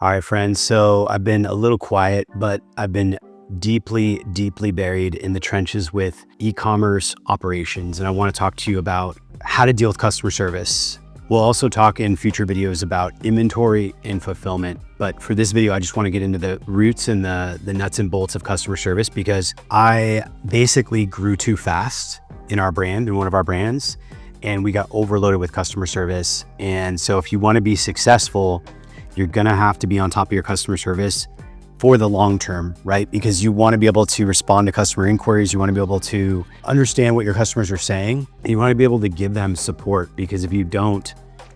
All right, friends. So I've been a little quiet, but I've been deeply, deeply buried in the trenches with e-commerce operations. And I want to talk to you about how to deal with customer service. We'll also talk in future videos about inventory and fulfillment. But for this video, I just want to get into the roots and the nuts and bolts of customer service, because I basically grew too fast in our brand, in one of our brands, and we got overloaded with customer service. And so if you want to be successful, you're gonna have to be on top of your customer service for the long term, right? Because you wanna be able to respond to customer inquiries. You wanna be able to understand what your customers are saying. And you wanna be able to give them support, because if you don't,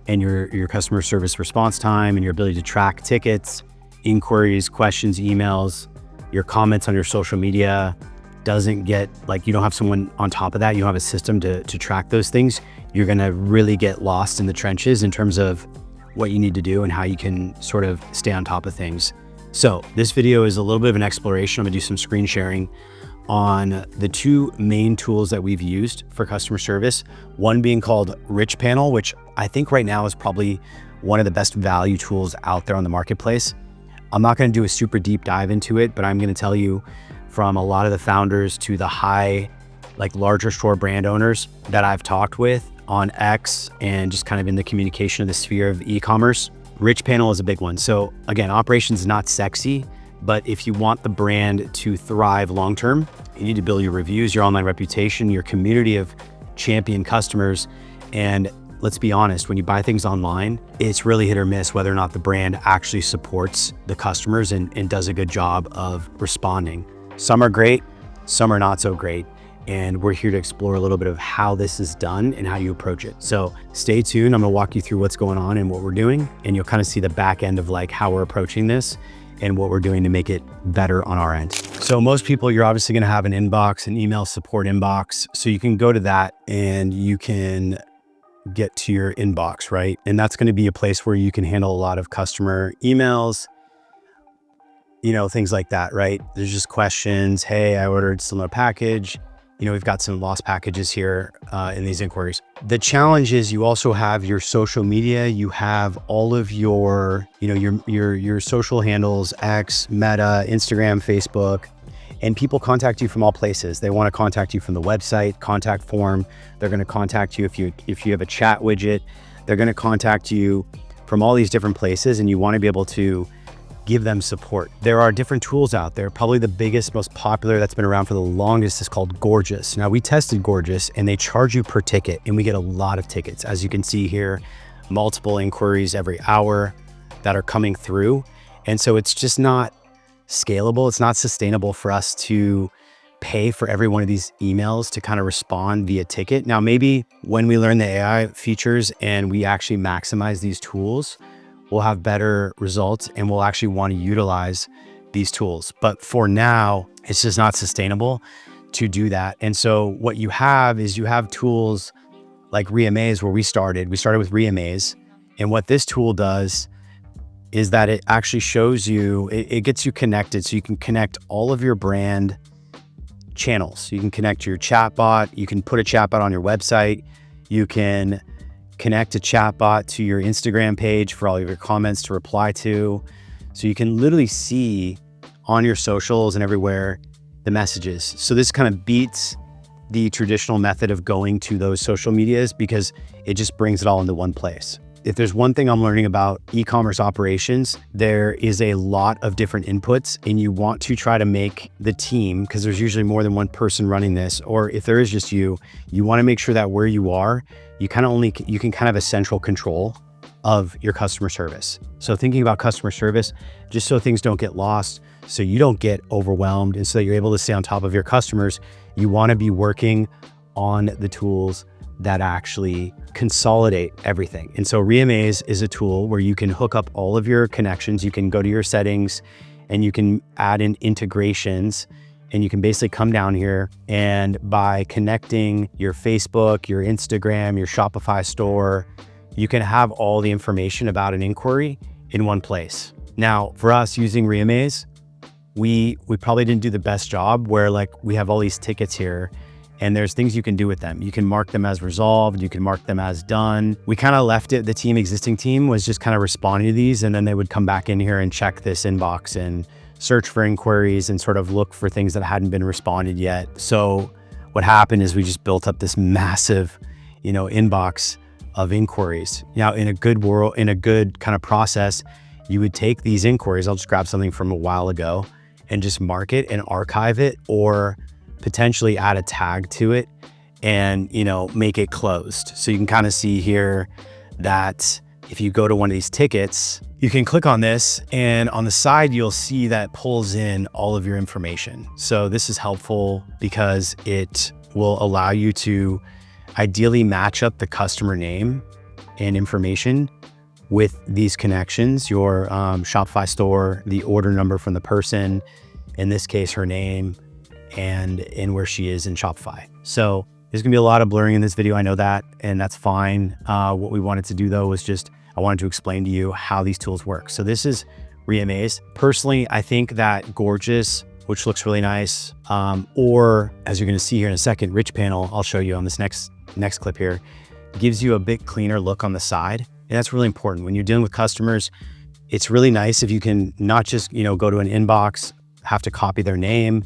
and your customer service response time and your ability to track tickets, inquiries, questions, emails, your comments on your social media doesn't get, like, you don't have someone on top of that, you don't have a system to track those things, you're gonna really get lost in the trenches in terms of what you need to do and how you can sort of stay on top of things. So this video is a little bit of an exploration. I'm gonna do some screen sharing on the two main tools that we've used for customer service. One being called Richpanel, which I think right now is probably one of the best value tools out there on the marketplace. I'm not gonna do a super deep dive into it, but I'm gonna tell you from a lot of the founders to the high, like larger store brand owners that I've talked with on X and just kind of in the communication of the sphere of e-commerce, Richpanel is a big one. So again, operations is not sexy, but if you want the brand to thrive long-term, you need to build your reviews, your online reputation, your community of champion customers. And let's be honest, when you buy things online, it's really hit or miss whether or not the brand actually supports the customers and does a good job of responding. Some are great, some are not so great. And we're here to explore a little bit of how this is done and how you approach it. So stay tuned. I'm gonna walk you through what's going on and what we're doing, and you'll kind of see the back end of like how we're approaching this and what we're doing to make it better on our end. So most people, you're obviously gonna have an inbox, an email support inbox. So you can go to that and you can get to your inbox, right? And that's gonna be a place where you can handle a lot of customer emails, you know, things like that, right? There's just questions. Hey, I ordered similar package. You know, we've got some lost packages here in these inquiries. The challenge is you also have your social media. You have all of your, you know, your social handles, X, Meta, Instagram, Facebook, and people contact you from all places. They want to contact you from the website, contact form. They're going to contact you if you have a chat widget. They're going to contact you from all these different places, and you want to be able to give them support. There are different tools out there. Probably the biggest, most popular that's been around for the longest is called Gorgias. Now we tested Gorgias and they charge you per ticket, and we get a lot of tickets. As you can see here, multiple inquiries every hour that are coming through. And so it's just not scalable. It's not sustainable for us to pay for every one of these emails to kind of respond via ticket. Now, maybe when we learn the AI features and we actually maximize these tools, we'll have better results and we'll actually want to utilize these tools. But for now, it's just not sustainable to do that. And so what you have is you have tools like Reamaze, where we started with Reamaze. And what this tool does is that it actually shows you, it gets you connected. So you can connect all of your brand channels. You can connect your chatbot. You can put a chatbot on your website. You can connect a chatbot to your Instagram page for all of your comments to reply to. So you can literally see on your socials and everywhere the messages. So this kind of beats the traditional method of going to those social medias, because it just brings it all into one place. If there's one thing I'm learning about e-commerce operations, there is a lot of different inputs, and you want to try to make the team, because there's usually more than one person running this, or if there is just you want to make sure that where you are, you can kind of have a central control of your customer service. So thinking about customer service, just so things don't get lost, so you don't get overwhelmed, and so that you're able to stay on top of your customers, you want to be working on the tools that actually consolidate everything. And so Reamaze is a tool where you can hook up all of your connections. You can go to your settings and you can add in integrations, and you can basically come down here, and by connecting your Facebook, your Instagram, your Shopify store, you can have all the information about an inquiry in one place. Now, for us using Reamaze, we probably didn't do the best job, where like we have all these tickets here and there's things you can do with them. You can mark them as resolved, you can mark them as done. We kind of left it, the existing team was just kind of responding to these, and then they would come back in here and check this inbox and search for inquiries and sort of look for things that hadn't been responded yet. So what happened is we just built up this massive, inbox of inquiries. Now, in a good kind of process, you would take these inquiries, I'll just grab something from a while ago and just mark it and archive it, or potentially add a tag to it and, make it closed. So you can kind of see here that if you go to one of these tickets, you can click on this, and on the side, you'll see that pulls in all of your information. So this is helpful because it will allow you to ideally match up the customer name and information with these connections, your Shopify store, the order number from the person, in this case, her name, and where she is in Shopify. So there's gonna be a lot of blurring in this video, I know that, and that's fine. What we wanted to do though was I wanted to explain to you how these tools work. So this is Reamaze. Personally, I think that Gorgias, which looks really nice, or as you're gonna see here in a second, Richpanel, I'll show you on this next clip here, gives you a bit cleaner look on the side. And that's really important. When you're dealing with customers, it's really nice if you can not just, go to an inbox, have to copy their name,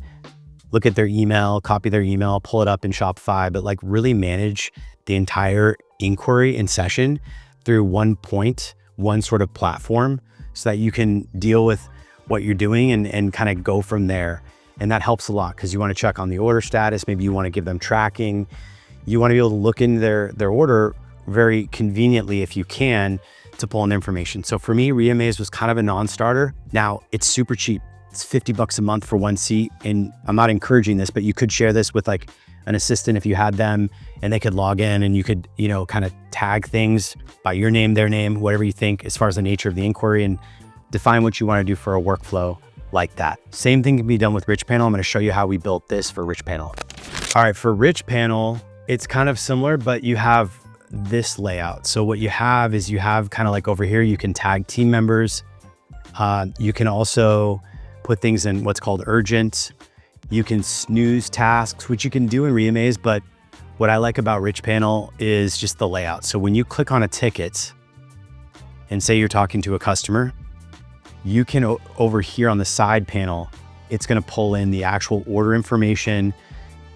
look at their email, copy their email, pull it up in Shopify, but like really manage the entire inquiry and session through one sort of platform, so that you can deal with what you're doing and kind of go from there. And that helps a lot because you want to check on the order status. Maybe you want to give them tracking. You want to be able to look in their order very conveniently if you can to pull in information. So for me, Reamaze was kind of a non-starter. Now it's super cheap. It's $50 a month for one seat. And I'm not encouraging this, but you could share this with like an assistant if you had them, and they could log in and you could, kind of tag things by your name, their name, whatever you think as far as the nature of the inquiry, and define what you want to do for a workflow like that. Same thing can be done with Richpanel. I'm going to show you how we built this for Richpanel. All right, for Richpanel, it's kind of similar, but you have this layout. So what you have is kind of like over here, you can tag team members. You can also put things in what's called urgent. You can snooze tasks, which you can do in Reamaze, but what I like about Richpanel is just the layout. So when you click on a ticket and say you're talking to a customer, you can over here on the side panel, it's going to pull in the actual order information,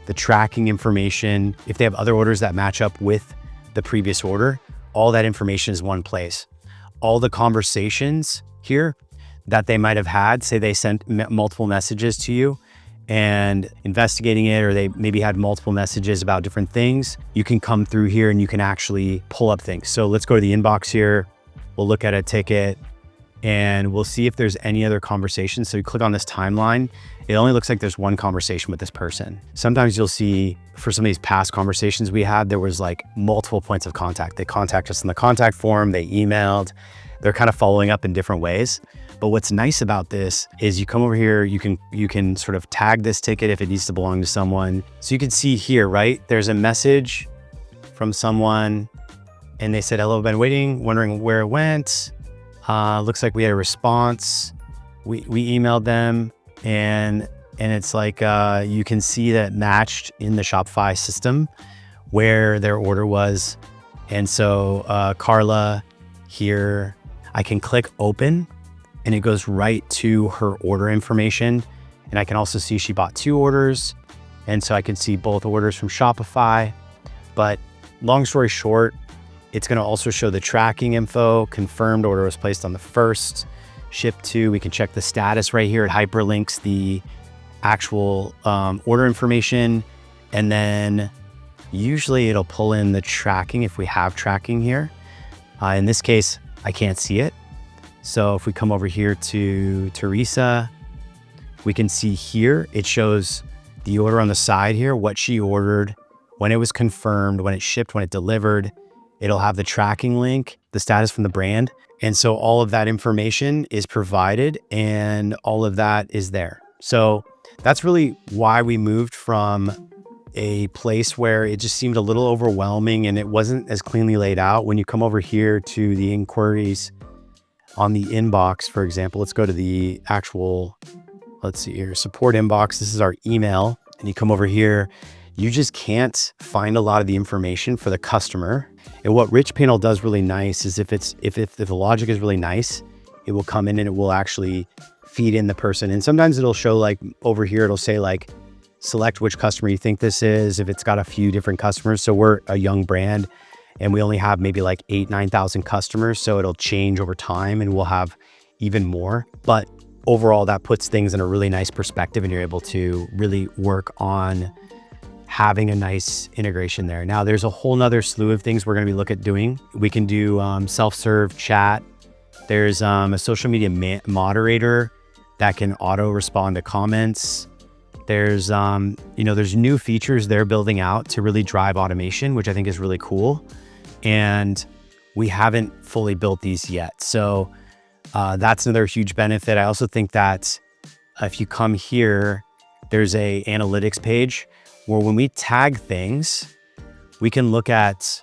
the tracking information. If they have other orders that match up with the previous order, all that information is one place. All the conversations here that they might have had, say they sent multiple messages to you and investigating it, or they maybe had multiple messages about different things, you can come through here and you can actually pull up things. So let's go to the inbox here. We'll look at a ticket and we'll see if there's any other conversations. So you click on this timeline. It only looks like there's one conversation with this person. Sometimes you'll see for some of these past conversations we had, there was like multiple points of contact. They contact us in the contact form, they emailed, they're kind of following up in different ways. But what's nice about this is you come over here, you can sort of tag this ticket if it needs to belong to someone. So you can see here, right? There's a message from someone and they said, hello, been waiting, wondering where it went. Looks like we had a response. We emailed them and it's like, you can see that matched in the Shopify system where their order was. And so Carla here, I can click open and it goes right to her order information. And I can also see she bought 2 orders. And so I can see both orders from Shopify. But long story short, it's going to also show the tracking info, confirmed order was placed on the 1st, shipped to. We can check the status right here. It hyperlinks the actual order information. And then usually it'll pull in the tracking if we have tracking here. In this case, I can't see it. So if we come over here to Teresa, we can see here, it shows the order on the side here, what she ordered, when it was confirmed, when it shipped, when it delivered. It'll have the tracking link, the status from the brand. And so all of that information is provided and all of that is there. So that's really why we moved from a place where it just seemed a little overwhelming and it wasn't as cleanly laid out. When you come over here to the inquiries on the inbox, for example, let's go to the actual, let's see here, support inbox. This is our email. And you come over here, you just can't find a lot of the information for the customer. And what Richpanel does really nice is if the logic is really nice, it will come in and it will actually feed in the person. And sometimes it'll show, like over here, it'll say like, select which customer you think this is, if it's got a few different customers. So we're a young brand and we only have maybe like 9,000 customers. So it'll change over time and we'll have even more. But overall, that puts things in a really nice perspective and you're able to really work on having a nice integration there. Now there's a whole nother slew of things we're gonna be looking at doing. We can do self-serve chat. There's a social media moderator that can auto respond to comments. There's, there's new features they're building out to really drive automation, which I think is really cool. And we haven't fully built these yet. So that's another huge benefit. I also think that if you come here, there's a analytics page where when we tag things, we can look at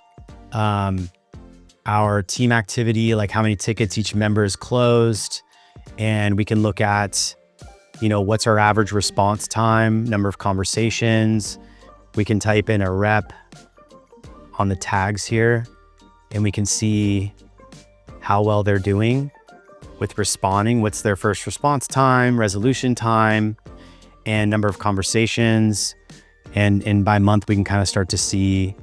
our team activity, like how many tickets each member has closed. And we can look at, what's our average response time, number of conversations. We can type in a rep on the tags here and we can see how well they're doing with responding. What's their first response time, resolution time, and number of conversations. And by month, we can kind of start to see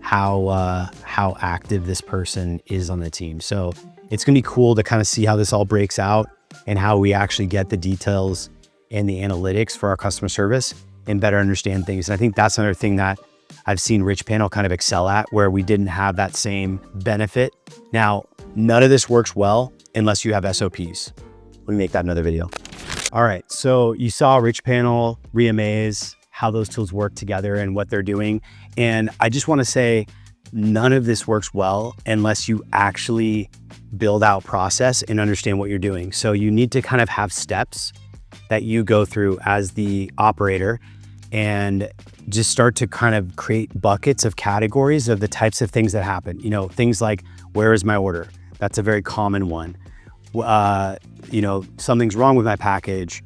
how active this person is on the team. So it's gonna be cool to kind of see how this all breaks out and how we actually get the details and the analytics for our customer service and better understand things. And I think that's another thing that I've seen Richpanel kind of excel at, where we didn't have that same benefit. Now, none of this works well unless you have SOPs. Let me make that another video. All right, so you saw Richpanel, Reamaze, how those tools work together and what they're doing. And I just wanna say, none of this works well unless you actually build out process and understand what you're doing. So you need to kind of have steps that you go through as the operator and just start to kind of create buckets of categories of the types of things that happen. Things like, where is my order? That's a very common one. Something's wrong with my package,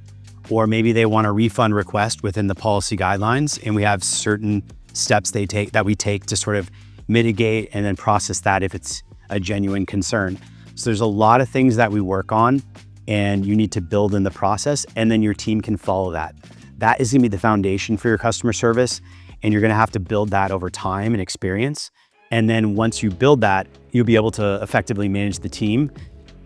or maybe they want a refund request within the policy guidelines. And we have certain steps that we take to sort of mitigate and then process that if it's a genuine concern. So there's a lot of things that we work on and you need to build in the process, and then your team can follow that. That is gonna be the foundation for your customer service, and you're gonna have to build that over time and experience. And then once you build that, you'll be able to effectively manage the team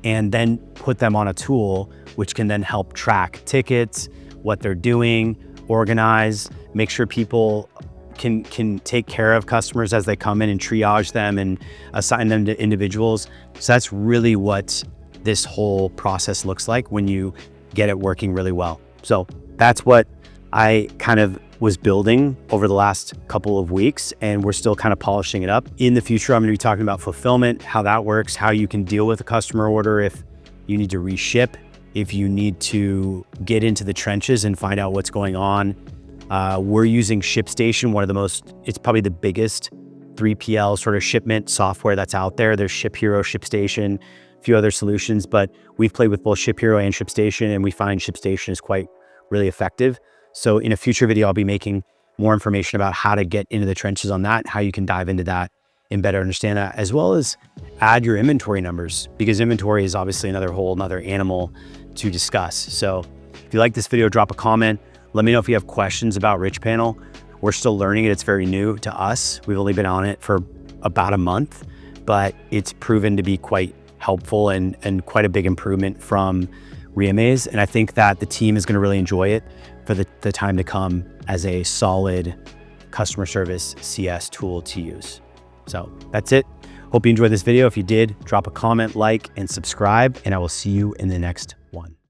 and then put them on a tool which can then help track tickets, what they're doing, organize, make sure people can take care of customers as they come in and triage them and assign them to individuals. So that's really what this whole process looks like when you get it working really well. So that's what I kind of was building over the last couple of weeks, and we're still kind of polishing it up. In the future, I'm gonna be talking about fulfillment, how that works, how you can deal with a customer order if you need to reship, if you need to get into the trenches and find out what's going on. We're using ShipStation, it's probably the biggest 3PL sort of shipment software that's out there. There's ShipHero, ShipStation, a few other solutions, but we've played with both ShipHero and ShipStation, and we find ShipStation is quite really effective. So in a future video, I'll be making more information about how to get into the trenches on that, how you can dive into that and better understand that, as well as add your inventory numbers, because inventory is obviously another animal to discuss. So if you like this video, drop a comment. Let me know if you have questions about Richpanel. We're still learning it. It's very new to us. We've only been on it for about a month, but it's proven to be quite helpful and quite a big improvement from Reamaze. And I think that the team is going to really enjoy it for the time to come as a solid customer service CS tool to use. So that's it. Hope you enjoyed this video. If you did, drop a comment, like, and subscribe, and I will see you in the next one.